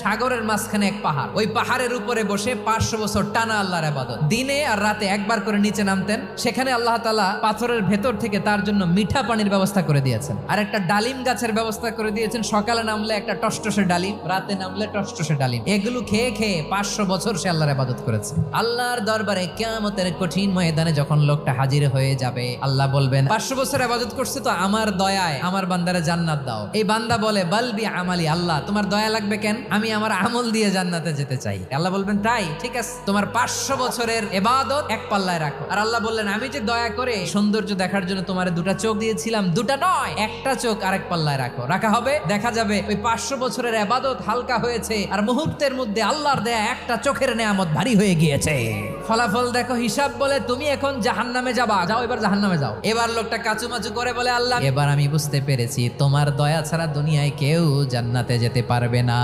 সাগরের মাঝখানে এক পাহাড়, ওই পাহাড়ের উপরে বসে 500 বছর টানা আল্লাহর ইবাদত। দিনে আর রাতে একবার করে নিচে নামতেন। সেখানে আল্লাহ তাআলা পাথরের ভেতর থেকে তার জন্য মিঠা পানির ব্যবস্থা করে দিয়েছেন, আর একটা ডালিম গাছের ব্যবস্থা করে দিয়েছেন। সকালে নামলে একটা টসটসে ডালিম, রাতে নামলে টসটসে ডালিম। এগুলো খেয়ে খেয়ে 500 বছর সে আল্লাহর ইবাদত করেছে। আল্লাহর দরবারে কিয়ামতের কঠিন ময়দানে যখন লোকটা হাজির হয়ে যাবে, আল্লাহ বলবেন 500 বছর ইবাদত করছে তো আমার দয়ায় আমার বান্দারে জান্নাত দাও। এই বান্দা বলে বালবি আমালি, আল্লাহ তোমার দয়া লাগবে কেন? আমি আমার আমল দিয়ে জান্নাতে যেতে চাই। আল্লাহ বলবেন তাই, ঠিক আছে, তোমার 500 বছরের ইবাদত এক পাল্লায় রাখো। আর আল্লাহ বললেন আমি যে দয়া করে সৌন্দর্য দেখার জন্য তোমার দুটা চোখ দিয়েছিলাম, দুটা নয়, একটা চোখ আরেক পাল্লায় রাখো। রাখা হবে, দেখা যাবে ওই 500 বছরের ইবাদত হালকা হয়েছে, আর মুহূর্তের মধ্যে আল্লাহর দেয়া একটা চোখের নেয়ামত ভারী হয়ে গিয়েছে। ফলাফল দেখো, হিসাব বলে তুমি এখন জাহান্নামে যাবা, যাও এবার জাহান্নামে যাও। এবার লোকটা কাচুমাচু করে বলে আল্লাহ এবার আমি বুঝতে পেরেছি তোমার দয়া ছাড়া দুনিয়ায় কেউ জান্নাতে যেতে পারবে না।